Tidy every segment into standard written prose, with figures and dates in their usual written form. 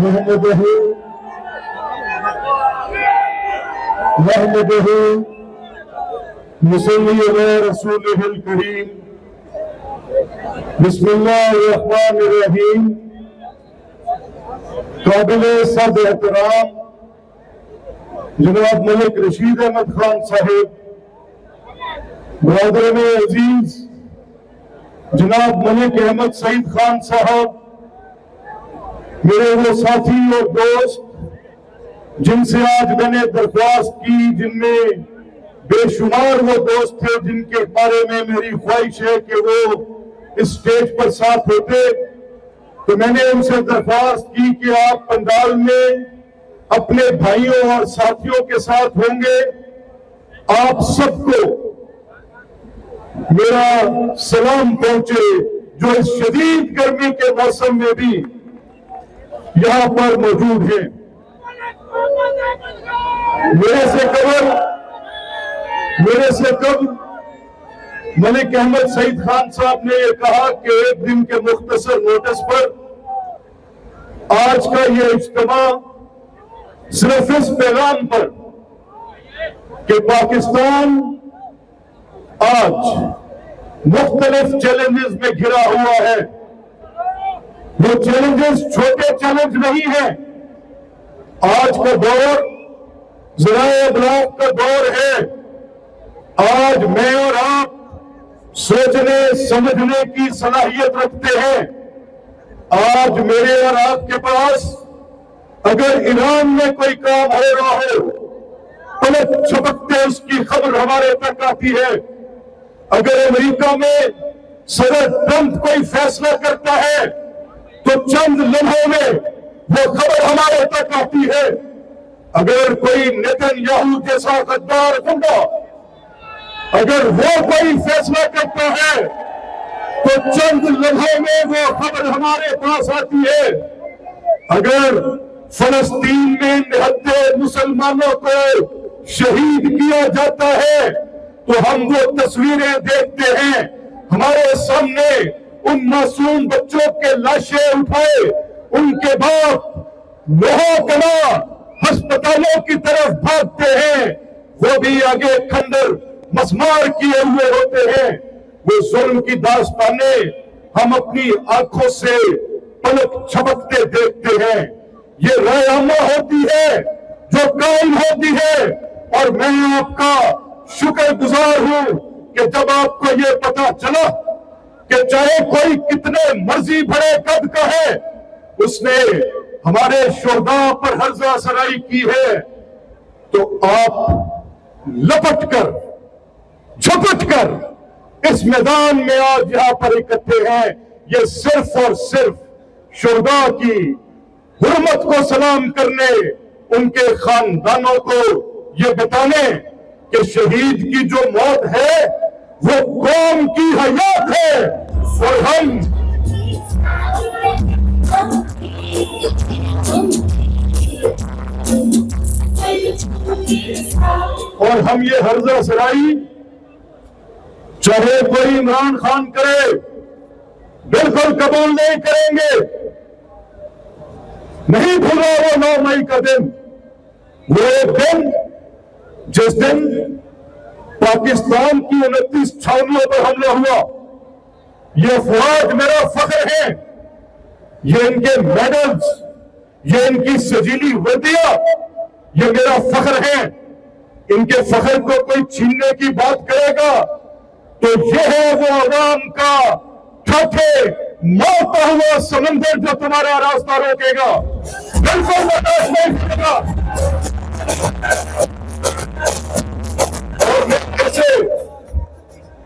نحمده نصلي على رسوله الكريم بسم الله الرحمن الرحیم. قابل صد احترام جناب ملک رشید احمد خان صاحب، برادران عزیز جناب ملک احمد سعید خان صاحب، میرے وہ ساتھی اور دوست جن سے آج میں نے درخواست کی، جن میں بے شمار وہ دوست تھے جن کے بارے میں میری خواہش ہے کہ وہ اس سٹیج پر ساتھ ہوتے، تو میں نے ان سے درخواست کی کہ آپ پنڈال میں اپنے بھائیوں اور ساتھیوں کے ساتھ ہوں گے. آپ سب کو میرا سلام پہنچے جو اس شدید گرمی کے موسم میں بھی یہاں پر موجود ہیں. میرے سے قبل ملک احمد سعید خان صاحب نے یہ کہا کہ ایک دن کے مختصر نوٹس پر آج کا یہ اجتماع صرف اس پیغام پر کہ پاکستان آج مختلف چیلنجز میں گھرا ہوا ہے. وہ چیلنجز چھوٹے چیلنج نہیں ہیں. آج کا دور ذرائع ابلاغ کا دور ہے. آج میں اور آپ سوچنے سمجھنے کی صلاحیت رکھتے ہیں. آج میرے اور آپ کے پاس اگر ایران میں کوئی کام ہو رہا ہو، پلک جھپکتے اس کی خبر ہمارے تک آتی ہے. اگر امریکہ میں صدر ٹرمپ کوئی فیصلہ کرتا ہے تو چند لمحوں میں وہ خبر ہمارے تک آتی ہے. اگر کوئی نیتن یاہو جیسا غدار گنڈا اگر وہ کوئی فیصلہ کرتا ہے تو چند لمحوں میں وہ خبر ہمارے پاس آتی ہے. اگر فلسطین میں نہتے مسلمانوں کو شہید کیا جاتا ہے تو ہم وہ تصویریں دیکھتے ہیں. ہمارے سامنے ان معصوم بچوں کے لاشیں اٹھائے ان کے باپ لوہوں کنا ہسپتالوں کی طرف بھاگتے ہیں. وہ بھی آگے کھنڈر مسمار کیے ہوئے ہوتے ہیں. وہ ظلم کی داستانیں ہم اپنی آنکھوں سے پلک جھپکتے دیکھتے ہیں. یہ رائے عامہ ہوتی ہے جو قائم ہوتی ہے، اور میں آپ کا شکر گزار ہوں کہ جب آپ کو یہ پتا چلا کہ چاہے کوئی کتنے مرضی بڑے قد کا ہے اس نے ہمارے شہداء پر ہرزہ سرائی کی ہے، تو آپ لپٹ کر جھپٹ کر اس میدان میں آج یہاں پر اکٹھے ہیں. یہ صرف اور صرف شہداء کی حرمت کو سلام کرنے، ان کے خاندانوں کو یہ بتانے کہ شہید کی جو موت ہے وہ قوم کی حیات ہے. اور ہم یہ ہرزہ سرائی چاہے کوئی عمران خان کرے بالکل قبول نہیں کریں گے. نہیں بھولا وہ 9 مئی کا دن، وہ ایک دن جس دن پاکستان کی 29 چھاؤنیوں پر حملہ ہوا. یہ افواج میرا فخر ہے، یہ ان کے میڈلز، یہ ان کی سجیلی وردیاں، یہ میرا فخر ہے. ان کے فخر کو کوئی چھیننے کی بات کرے گا تو یہ ہے وہ عوام کا ٹھاٹھے مارتا ہوا سمندر جو تمہارا راستہ روکے گا. بالکل برداشت نہیں کرے گا.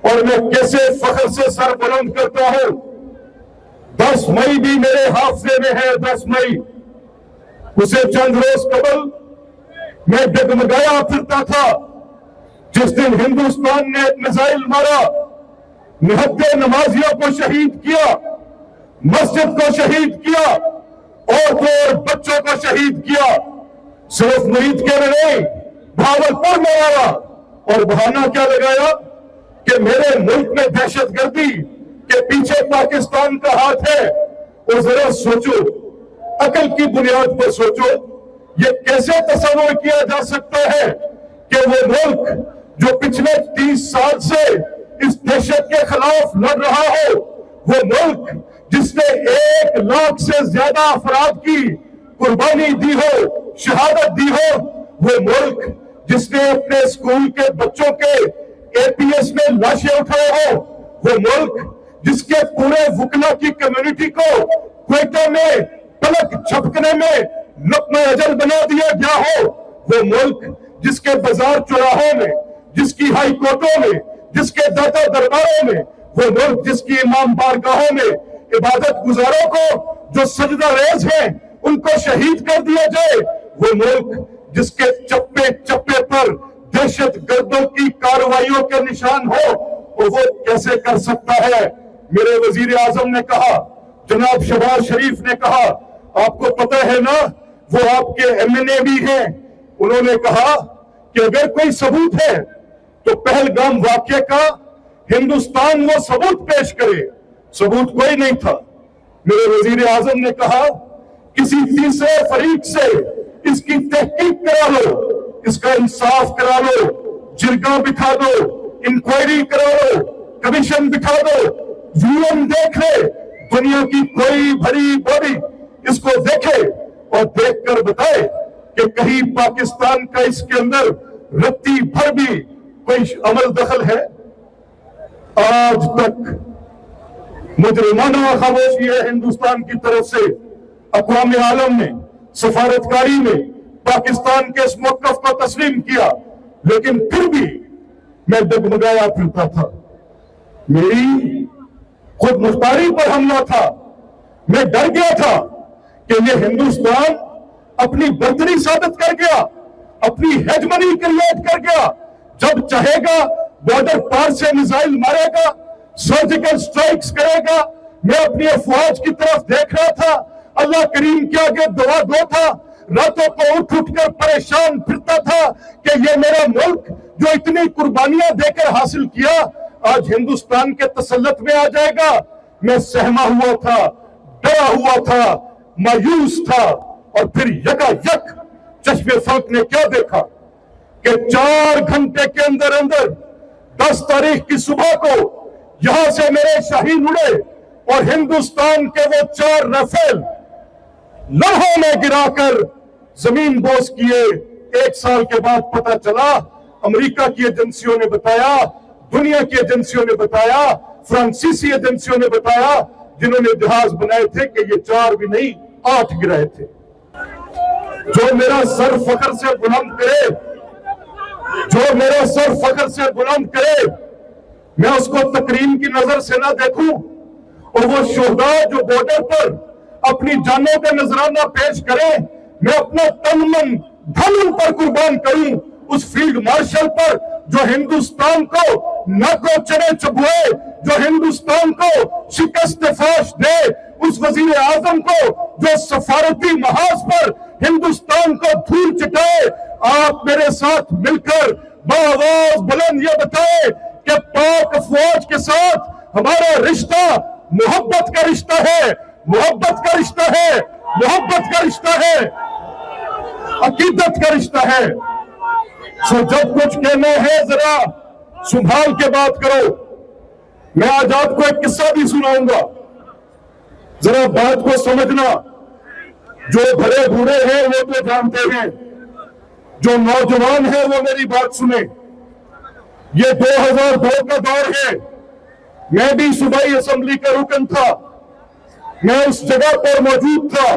اور میں کیسے فخر سے سر بلند کرتا ہوں. 10 مئی بھی میرے حافظے میں ہے. 10 مئی اسے چند روز قبل میں ڈگمگایا پھرتا تھا جس دن ہندوستان نے ایک میزائل مارا، نہتے نمازیوں کو شہید کیا، مسجد کو شہید کیا، عورتوں اور بچوں کو شہید کیا. صرف مرید کے میں نہیں، بھاولپور میں آیا اور بہانہ کیا لگایا کہ میرے ملک میں دہشت گردی کے پیچھے پاکستان کا ہاتھ ہے. اور ذرا سوچو عقل کی بنیاد پر سوچو، یہ کیسے تصور کیا جا سکتا ہے کہ وہ ملک جو پچھلے 30 سال سے اس دہشت کے خلاف لڑ رہا ہو، وہ ملک جس نے 1 لاکھ سے زیادہ افراد کی قربانی دی ہو، شہادت دی ہو، وہ ملک جس نے اپنے اسکول کے بچوں کے APS میں لاشیں اٹھائے ہو، وہ ملک جس کے پورے وکلا کی کمیونٹی کو کوئٹہ میں پلک جھپکنے میں لقمہ اجل بنا دیا گیا ہو، وہ ملک جس کے بازار چوراہوں میں، جس کی ہائی کورٹوں میں، جس کے داتا درباروں میں، وہ ملک جس کی امام بارگاہوں میں عبادت گزاروں کو جو سجدہ ریز ہیں ان کو شہید کر دیا جائے، وہ ملک جس کے چپے چپے پر دہشت گردوں کی کارروائیوں کے نشان ہو، وہ کیسے کر سکتا ہے؟ میرے وزیر اعظم نے کہا، جناب شہباز شریف نے کہا، آپ کو پتہ ہے نا وہ آپ کے MNA بھی ہیں، انہوں نے کہا کہ اگر کوئی ثبوت ہے تو پہلگام واقعے کا ہندوستان وہ ثبوت پیش کرے۔ ثبوت کوئی نہیں تھا۔ میرے وزیر اعظم نے کہا کسی تیسرے فریق سے اس کی تحقیق کرا لو، اس کا انصاف کرا لو، جرگہ بٹھا دو، انکوائری کرا لو، کمیشن بٹھا دو، UN دیکھ لے، دنیا کی کوئی بڑی باڈی اس کو دیکھے اور دیکھ کر بتائے کہ کہیں پاکستان کا اس کے اندر رتی بھر بھی کوئی عمل دخل ہے۔ آج تک مجرمانہ خاموشی ہے ہندوستان کی طرف سے، اقوام عالم نے، سفارتکاری نے پاکستان کے اس موقف کو تسلیم کیا، لیکن پھر بھی میں ڈگمگایا پھرتا تھا۔ میری خود مختاری پر حملہ تھا، میں ڈر گیا تھا کہ یہ ہندوستان اپنی برتری ثابت کر گیا، اپنی ہیجمنی کریٹ کر گیا، جب چاہے گا بارڈر پار سے میزائل مارے گا، سرجیکل سٹرائکس کرے گا۔ میں اپنی افواج کی طرف دیکھ رہا تھا، اللہ کریم کے آگے دعا گو تھا، راتوں کو اٹھ کر پریشان پھرتا تھا کہ یہ میرا ملک جو اتنی قربانیاں دے کر حاصل کیا آج ہندوستان کے تسلط میں آ جائے گا۔ میں سہما ہوا تھا، ڈرا ہوا تھا، مایوس تھا، اور پھر یکا یک چشم فلک نے کیا دیکھا کہ 4 گھنٹے کے اندر 10 تاریخ کی صبح کو یہاں سے میرے شاہین اڑے اور ہندوستان کے وہ 4 رافیل لمحوں میں گرا کر زمین بوس کیے۔ 1 سال کے بعد پتہ چلا، امریکہ کی ایجنسیوں نے بتایا، دنیا کی ایجنسیوں نے بتایا، فرانسیسی ایجنسیوں نے بتایا، جنہوں نے جہاز بنائے تھے، کہ یہ 4 بھی نہیں 8 گرائے تھے۔ جو میرا سر فخر سے بلند کرے، جو میرا سر فخر سے بلند کرے، میں اس کو تکریم کی نظر سے نہ دیکھوں، اور وہ شہداء جو بارڈر پر اپنی جانوں کا نذرانہ پیش کریں، میں اپنا تن من دھن ان پر قربان کروں، اس فیلڈ مارشل پر جو ہندوستان کو ناکو چنے چبوئے، جو ہندوستان کو شکست فاش دے، اس وزیر اعظم کو جو سفارتی محاذ پر ہندوستان کو دھول چٹائے۔ آپ میرے ساتھ مل کر بآواز بلند یہ بتائے کہ پاک افواج کے ساتھ ہمارا رشتہ محبت کا رشتہ ہے، محبت کا رشتہ ہے، محبت کا رشتہ ہے، عقیدت کا رشتہ ہے۔ سو جب کچھ کہنا ہے ذرا سنبھال کے بات کرو۔ میں آج آپ کو ایک قصہ بھی سناؤں گا، ذرا بات کو سمجھنا۔ جو بڑے بوڑھے ہیں وہ تو جانتے ہیں، جو نوجوان ہیں وہ میری بات سنیں۔ یہ 2002 کا دور ہے، میں بھی صوبائی اسمبلی کا رکن تھا، میں اس جگہ پر موجود تھا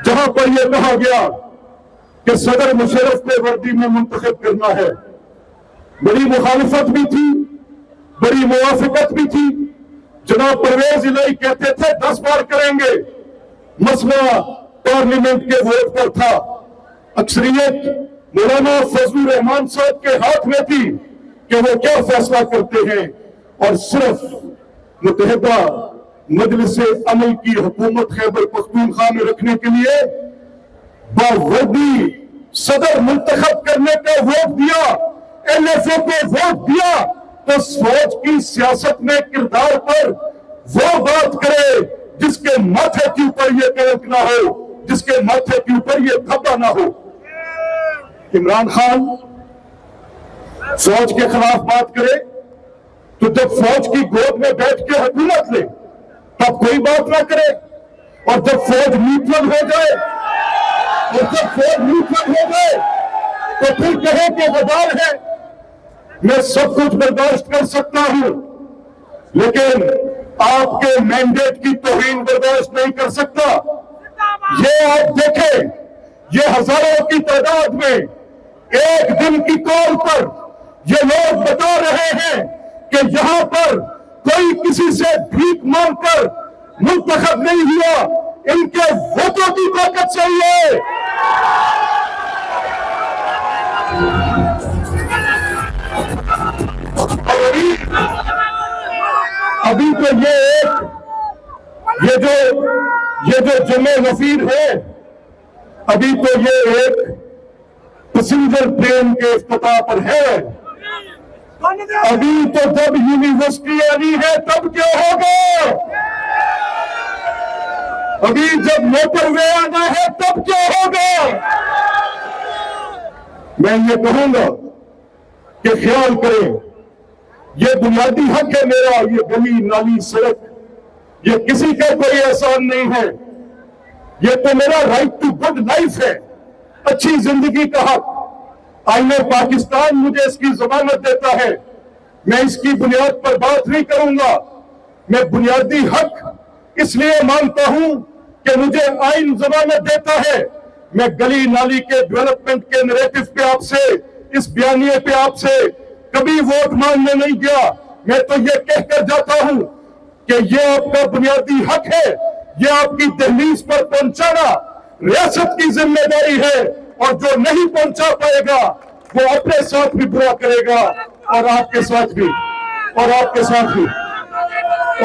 جہاں پر یہ کہا گیا کہ صدر مشرف کو وردی میں منتخب کرنا ہے۔ بڑی مخالفت بھی تھی، بڑی موافقت بھی تھی۔ جناب پرویز الہی کہتے تھے 10 بار کریں گے۔ مسئلہ پارلیمنٹ کے ووٹ پر تھا، اکثریت مولانا فضل الرحمان صاحب کے ہاتھ میں تھی کہ وہ کیا فیصلہ کرتے ہیں، اور صرف متحدہ مجلس عمل کی حکومت خیبر پختونخوا میں رکھنے کے لیے باوردی صدر منتخب کرنے کا ووٹ دیا، LFO کو ووٹ دیا۔ تو فوج کی سیاست میں کردار پر وہ بات کرے جس کے ماتھے کے اوپر یہ کلنک نہ ہو۔ جس کے ماتھے کے اوپر یہ دھبا نہ ہو۔ عمران خان فوج کے خلاف بات کرے تو جب فوج کی گود میں بیٹھ کے حکومت لے تب کوئی بات نہ کرے، اور جب فوج نیوٹرل ہو جائے تو پھر کہے کہ غدار ہے۔ میں سب کچھ برداشت کر سکتا ہوں، لیکن آپ کے مینڈیٹ کی توہین برداشت نہیں کر سکتا۔ یہ آپ دیکھیں، یہ ہزاروں کی تعداد میں ایک دن کی کال پر یہ لوگ بتا رہے ہیں کہ یہاں پر کوئی کسی سے بھیک مانگ کر منتخب نہیں ہوا، ان کے ووٹوں کی طاقت سے ہی ہے۔ ابھی تو یہ جو جمع وفیر ہے، ابھی تو یہ ایک پیسنجر ٹرین کے افتتاح پر ہے۔ ابھی تو جب یونیورسٹی آنی ہے تب کیا ہوگا؟ ابھی جب موٹر وے آنا ہے تب کیا ہوگا؟ میں یہ کہوں گا کہ خیال کریں، یہ بنیادی حق ہے میرا، یہ گلی نالی سڑک، یہ کسی کا کوئی احسان نہیں ہے، یہ تو میرا رائٹ ٹو گڈ لائف ہے، اچھی زندگی کا حق۔ آئین پاکستان مجھے اس کی ضمانت دیتا ہے، میں اس کی بنیاد پر بات نہیں کروں گا۔ میں بنیادی حق اس لیے مانتا ہوں کہ مجھے آئین ضمانت دیتا ہے۔ میں گلی نالی کے ڈیولپمنٹ کے نیریٹو پہ آپ سے، اس بیانیے پہ آپ سے کبھی ووٹ مانگنے نہیں گیا۔ میں تو یہ کہہ کر جاتا ہوں کہ یہ آپ کا بنیادی حق ہے، یہ آپ کی دہلیز پر پہنچانا ریاست کی ذمہ داری ہے، اور جو نہیں پہنچا پائے گا وہ اپنے ساتھ بھی برا کرے گا، اور آپ کے ساتھ بھی، اور آپ کے ساتھ بھی،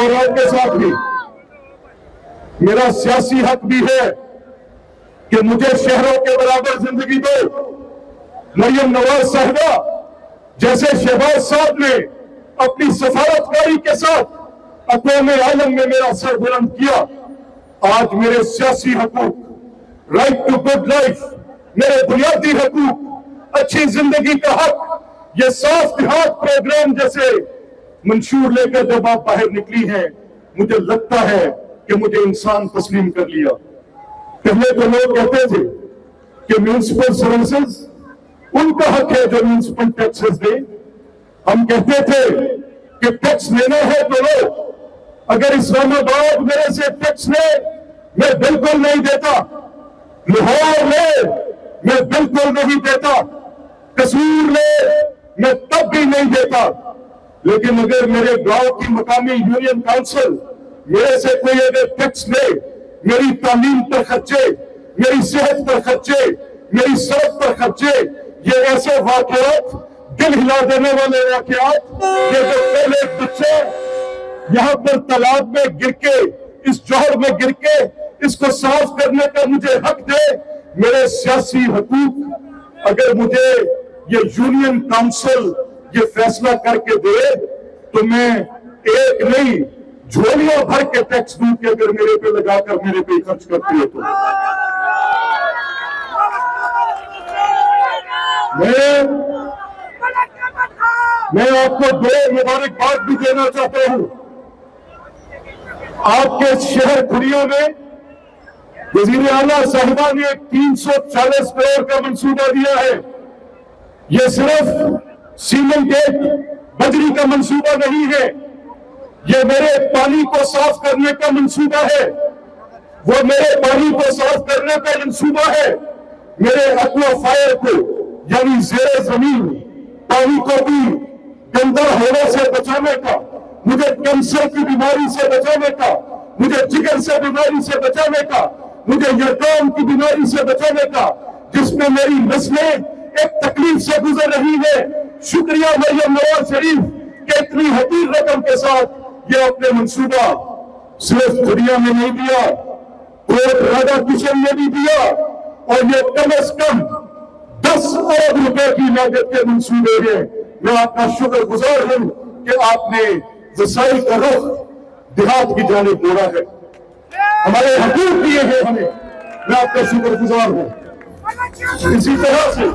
اور آپ کے ساتھ بھی۔ میرا سیاسی حق بھی ہے کہ مجھے شہروں کے برابر زندگی دو۔ مریم نواز صاحبہ جیسے شہباز صاحب نے اپنی سفارتکاری کے ساتھ اقوام عالم میں میرا سر بلند کیا، آج میرے سیاسی حقوق، رائٹ ٹو گڈ لائف، میرے بنیادی حقوق، اچھی زندگی کا حق، یہ صاف دیہات پروگرام جیسے منشور لے کر جب آپ باہر نکلی ہیں، مجھے لگتا ہے کہ مجھے انسان تسلیم کر لیا۔ پہلے تو لوگ کہتے تھے کہ میونسپل سروسز ان کا حق ہے جو میونسپل ٹیکسز دے۔ ہم کہتے تھے کہ ٹیکس لینا ہے تو لو، اگر اسلام آباد میرے سے ٹیکس لے میں بالکل نہیں دیتا، لاہور لے میں بالکل نہیں دیتا، قصور لے میں تب بھی نہیں دیتا۔ لیکن اگر میرے گاؤں کی مقامی یونین کونسل میرے سے کوئی اگر ٹیکس لے، میری تعلیم پر خرچے، میری صحت پر خرچے، میری سڑک پر خرچے، یہ ایسے واقعات، دل ہلا دینے والے واقعات، یہ جو پہلے بچے یہاں پر تالاب میں گر کے، اس جوہر میں گر کے اس کو صاف کرنے کا مجھے حق دے، میرے سیاسی حقوق، اگر مجھے یہ یونین کونسل یہ فیصلہ کر کے دے تو میں ایک نہیں جھولیاں بھر کے ٹیکس دوں کہ اگر میرے پہ لگا کر میرے پہ خرچ کرتی ہے تو۔ میں آپ کو دو مبارکباد بھی دینا چاہتا ہوں۔ آپ کے شہر کھڑیوں میں وزیر اعلیٰ صاحبہ نے 340 کروڑ کا منصوبہ دیا ہے۔ یہ صرف سیمنٹ بجری کا منصوبہ نہیں ہے، یہ میرے پانی کو صاف کرنے کا منصوبہ ہے، وہ میرے پانی کو صاف کرنے کا منصوبہ ہے، میرے ایکوا فائر کو یعنی زیر زمین پانی کو بھی گندا ہونے سے بچانے کا، مجھے کینسر کی بیماری سے بچانے کا، مجھے جگر سے بیماری سے بچانے کا، مجھے یرقان کی بیماری سے بچانے کا، جس میں میری نسلیں ایک تکلیف سے گزر رہی ہے۔ شکریہ مریم نواز شریف کہ اتنی حقیر رقم کے ساتھ یہ اپنے منصوبہ صرف دنیا میں نہیں دیا، کوٹ راجا کشن نے بھی دیا، اور یہ کم از کم 10 ارب روپے کی لاگت کے منصوبے ہیں۔ میں آپ کا شکر گزار ہوں کہ آپ نے وسائل کا رخ دیہات کی جانب موڑا ہے، ہمارے حقوق دیے ہیں ہمیں، میں آپ کا شکر گزار ہوں. اسی طرح سے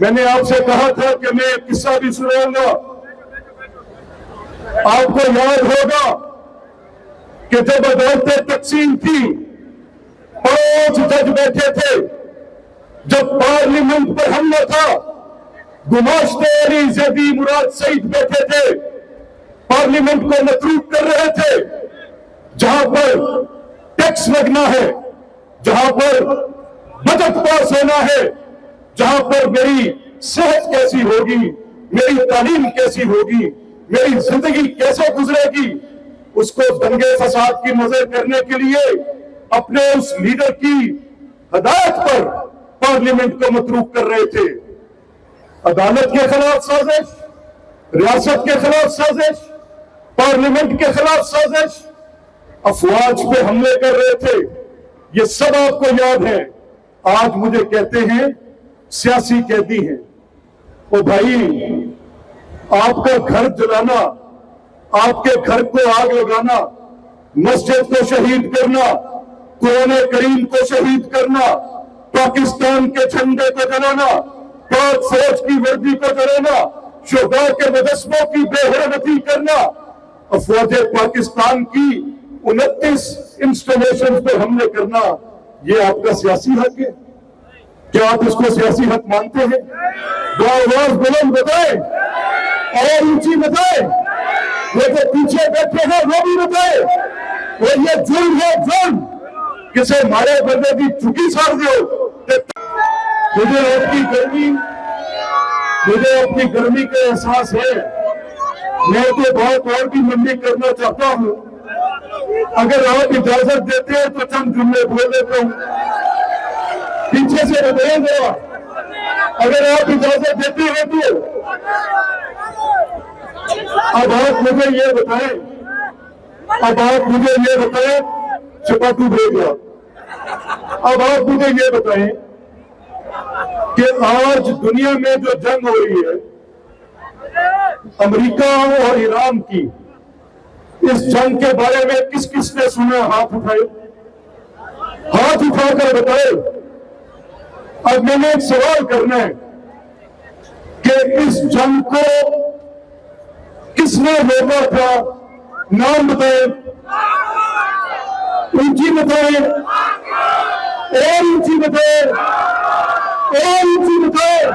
میں نے آپ سے کہا تھا کہ میں ایک قصہ بھی سناؤں گا. آپ کو یاد ہوگا کہ جب عدالتیں تقسیم تھی 5 جج بیٹھے تھے. جب پارلیمنٹ پر حملہ تھا گماشتے علی زیدی مراد سعید بیٹھے تھے. پارلیمنٹ کو مطلوب کر رہے تھے. جہاں پر ٹیکس لگنا ہے, جہاں پر بجٹ پاس ہونا ہے, جہاں پر میری صحت کیسی ہوگی, میری تعلیم کیسی ہوگی, میری زندگی کیسے گزرے گی, اس کو دنگے فساد کی نظر کرنے کے لیے اپنے اس لیڈر کی ہدایت پر پارلیمنٹ کو مطلوب کر رہے تھے. عدالت کے خلاف سازش, ریاست کے خلاف سازش, پارلیمنٹ کے خلاف سازش, افواج پہ حملے کر رہے تھے. یہ سب آپ کو یاد ہے. آج مجھے کہتے ہیں سیاسی قیدی ہیں. او بھائی, آپ کا گھر جلانا, آپ کے گھر کو آگ لگانا, مسجد کو شہید کرنا, قرآن کریم کو شہید کرنا, پاکستان کے جھنڈے کو جلانا, پاک فوج کی وردی کو جلانا, شہداء کے مجسموں کی بے حرمتی کرنا, افواج پاکستان کی 29 انسٹالیشن پر حملے کرنا, یہ آپ کا سیاسی حق ہے؟ کیا آپ اس کو سیاسی حق مانتے ہیں؟ دو آواز بلند بتائیں اور اونچی بتائیں. وہ جو پیچھے بیٹھے ہیں وہ بھی بتائیں. اور یہ ظلم ہے, ظلم کسے مارے بندے کی چکی سار دیو. مجھے آپ کی گرمی کا احساس ہے. میں تو بہت اور بھی منڈی کرنا چاہتا ہوں. اگر آپ اجازت دیتے ہیں تو چند جملے بول دیتا ہوں. پیچھے سے بتائیں گا, اگر آپ اجازت دیتے ہیں تو. اب آپ مجھے یہ بتائیں, چپاٹو بھیج گیا. اب آپ مجھے یہ بتائیں کہ آج دنیا میں جو جنگ ہو رہی ہے امریکہ اور ایران کی, اس جنگ کے بارے میں کس کس نے سنا؟ ہاتھ اٹھائے, ہاتھ اٹھا کر بتائے. اب میں نے ایک سوال کرنا ہے کہ اس جنگ کو کس نے روکا تھا؟ نام بتائیں, اونچی بتائیں, اور اونچی بتائیں, اور اونچی بتائیں.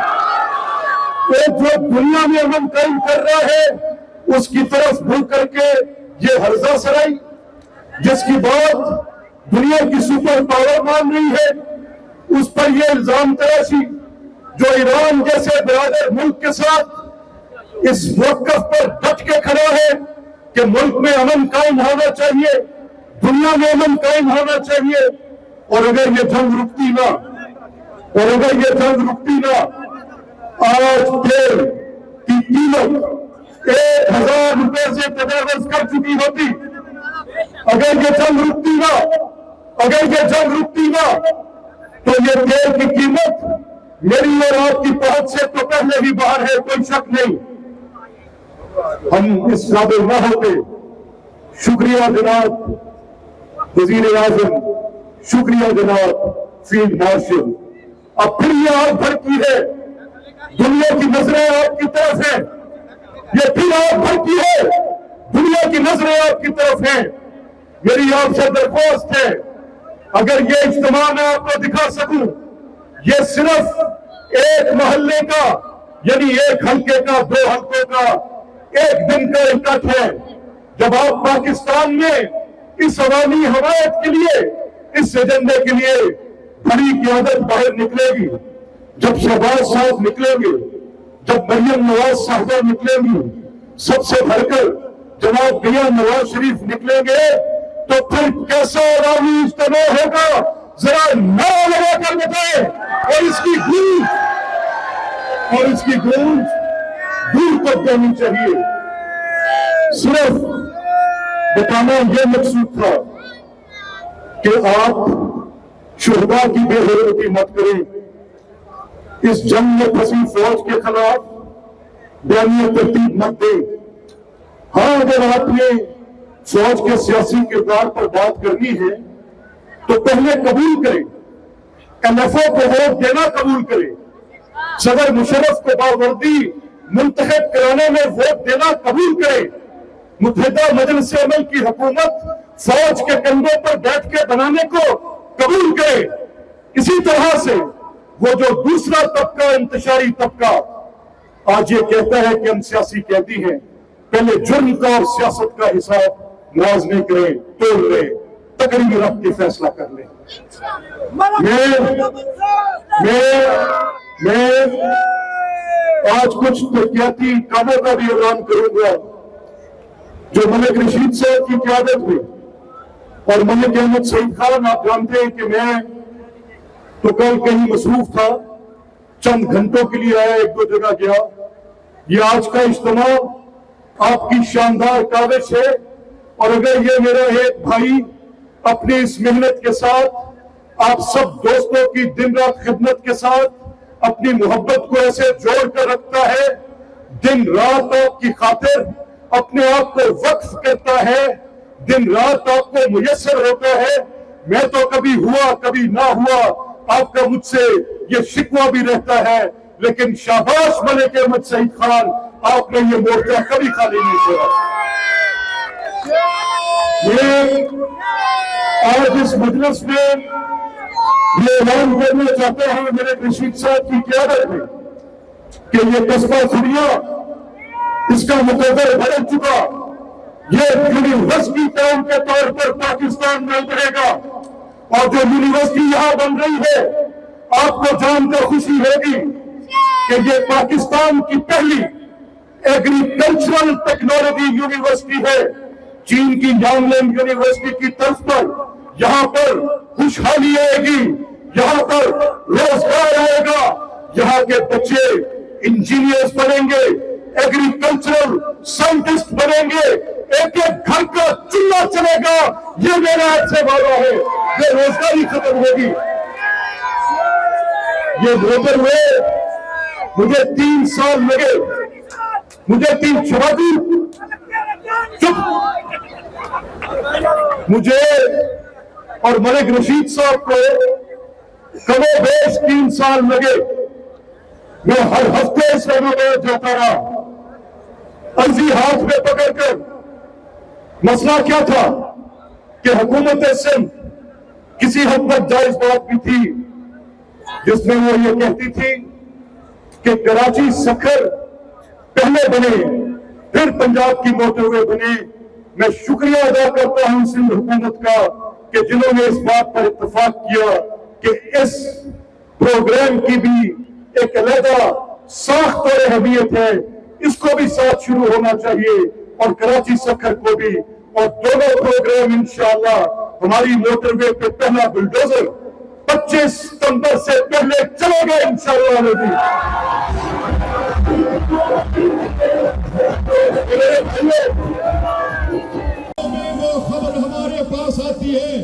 جو دنیا میں امن قائم کر رہا ہے اس کی طرف بھول کر کے یہ ہرزہ سرائی, جس کی بات دنیا کی سپر پاور مان رہی ہے, اس پر یہ الزام تراشی, جو ایران جیسے برادر ملک کے ساتھ اس موقف پر ڈٹ کے کھڑا ہے کہ ملک میں امن قائم ہونا چاہیے, دنیا میں امن قائم ہونا چاہیے. اور اگر یہ جنگ رکتی نہ, آج تیل کی قیمت 1000 روپے سے تجاوز کر چکی ہوتی. اگر یہ جنگ رکتی نہ تو یہ تیل کی قیمت میری اور آپ کی پہنچ سے تو پہلے ہی باہر ہے, کوئی شک نہیں. ہم اس قابل نہ ہوتے. شکریہ جناب وزیر اعظم, شکریہ جناب فیلڈ مارشل. اب پھر یہ آگ بھڑکی ہے, دنیا کی نظریں آپ کی طرف ہیں. یہ پھر آگ بھڑکی ہے, دنیا کی نظریں آپ کی طرف ہیں. میری آپ سے درخواست ہے, اگر یہ اجتماع میں آپ کو دکھا سکوں, یہ صرف ایک محلے کا یعنی ایک حلقے کا, 2 حلقوں کا, ایک دن کا اکٹھ ہے. جب آپ پاکستان میں اس عوامی حمایت کے لیے, اس ایجنڈے کے لیے بڑی قیادت باہر نکلے گی, جب شہباز صاحب نکلیں گے, جب مریم نواز صاحبہ نکلیں گی, سب سے بڑھ کر جناب میاں نواز شریف نکلیں گے, تو پھر کیسا عوامی اجتماع ہوگا ذرا نعرہ لگا کر بتائیں. اور اس کی گونج دور تک جانی چاہیے. صرف بتانا یہ مقصود تھا کہ آپ شہداء کی بے حرمتی مت کریں، اس جنگ میں پھنسی فوج کے خلاف بیانیہ ترتیب مت دیں۔ ہاں، اگر آپ نے فوج کے سیاسی کردار پر بات کرنی ہے تو پہلے قبول کریں، ایم ایف او کو ووٹ دینا قبول کریں، صدر مشرف کو باوردی منتخب کرانے میں ووٹ دینا قبول کریں، متحدہ مجلس عمل کی حکومت فوج کے کندھوں پر بیٹھ کے بنانے کو قبول کرے۔ اسی طرح سے وہ جو دوسرا طبقہ، انتشاری طبقہ آج یہ کہتا ہے کہ ہم سیاسی قیدی ہیں، پہلے جرم کا اور سیاست کا حساب موازنے کریں، توڑ لیں، تقریر رکھ کے فیصلہ کر لیں۔ میں آج کچھ ترقیاتی کاموں کا بھی اعلان کروں گا جو ملک رشید صاحب کی قیادت میں، اور ملک احمد سعید خان، آپ جانتے ہیں کہ میں تو کل کہیں مصروف تھا، چند گھنٹوں کے لیے آیا، ایک دو جگہ گیا۔ یہ آج کا اجتماع آپ کی شاندار کاوش ہے، اور اگر یہ میرا ایک بھائی اپنی اس محنت کے ساتھ، آپ سب دوستوں کی دن رات خدمت کے ساتھ اپنی محبت کو ایسے جوڑ کر رکھتا ہے، دن رات آپ کی خاطر اپنے آپ کو وقف کرتا ہے، دن رات آپ کو میسر ہوتا ہے، میں تو کبھی ہوا کبھی نہ ہوا، آپ کا مجھ سے یہ شکوہ بھی رہتا ہے، لیکن شاباش ملک احمد سعید خان، آپ نے یہ موقع کبھی خالی نہیں چھوڑا۔ یہ آج اس مجلس میں یہ اعلان کرنا چاہتے ہیں ملک رشید صاحب کی قیادت میں کہ یہ قصبہ سریا، اس کا مقدر بدل چکا، یہ یونیورسٹی ٹاؤن کے طور پر پاکستان میں ابھرے گا، اور جو یونیورسٹی یہاں بن رہی ہے، آپ کو جان کر خوشی ہوگی کہ یہ پاکستان کی پہلی ایگریکلچرل ٹیکنالوجی یونیورسٹی ہے، چین کی یانگلینڈ یونیورسٹی کی طرف پر۔ یہاں پر خوشحالی آئے گی، یہاں پر روزگار آئے گا، یہاں کے بچے انجینئرز بنیں گے، ایگریکلچرل سائنٹسٹ بنیں گے، ایک ایک گھر کا چولہا چلے گا، یہ میرا آپ سے وعدہ ہے، بے روزگاری ختم ہوگی۔ یہ بروبر ہوئے مجھے 3 سال لگے، مجھے 3 شبابی مجھے اور ملک رشید صاحب کو کم و بیش 3 سال لگے۔ میں ہر ہفتے اسلام آباد جاتا رہا، عرضی ہاتھ میں پکڑ کر۔ مسئلہ کیا تھا کہ حکومت سندھ کسی حد تک جائز بات بھی تھی، جس میں وہ یہ کہتی تھی کہ کراچی سکھر پہلے بنے، پھر پنجاب کی موٹر وے بنے۔ میں شکریہ ادا کرتا ہوں سندھ حکومت کا کہ جنہوں نے اس بات پر اتفاق کیا کہ اس پروگرام کی بھی ایک علیحدہ ساخت اور اہمیت ہے، اس کو بھی ساتھ شروع ہونا چاہیے، اور کراچی سکھر کو بھی، اور دونوں پروگرام انشاءاللہ ہماری موٹر وے پہ پہلا بلڈوزر 25 ستمبر سے پہلے چلے گا انشاءاللہ۔ وہ خبر ہمارے پاس آتی ہے،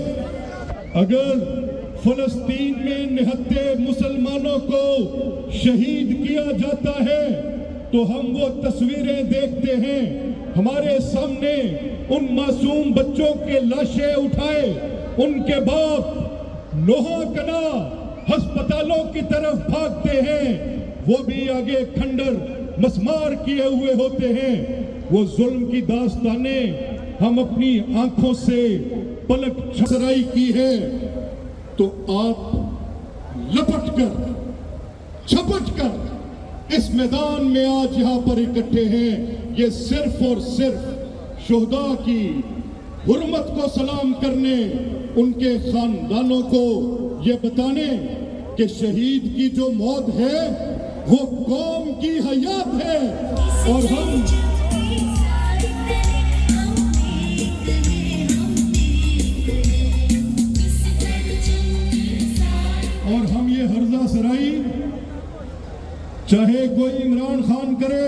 اگر فلسطین میں نہتے مسلمانوں کو شہید کیا جاتا ہے تو ہم وہ تصویریں دیکھتے ہیں، ہمارے سامنے ان معصوم بچوں کے لاشیں اٹھائے ان کے باپ نوحہ کنا ہسپتالوں کی طرف بھاگتے ہیں، وہ بھی آگے کھنڈر مسمار کیے ہوئے ہوتے ہیں۔ وہ ظلم کی داستانیں ہم اپنی آنکھوں سے پلک جھپکرائی کی ہے، تو آپ لپٹ کر جھپٹ کر اس میدان میں آج یہاں پر اکٹھے ہیں، یہ صرف اور صرف شہداء کی حرمت کو سلام کرنے، ان کے خاندانوں کو یہ بتانے کہ شہید کی جو موت ہے وہ قوم کی حیات ہے، اور ہم یہ ہرزہ سرائی چاہے کوئی عمران خان کرے،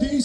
30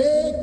1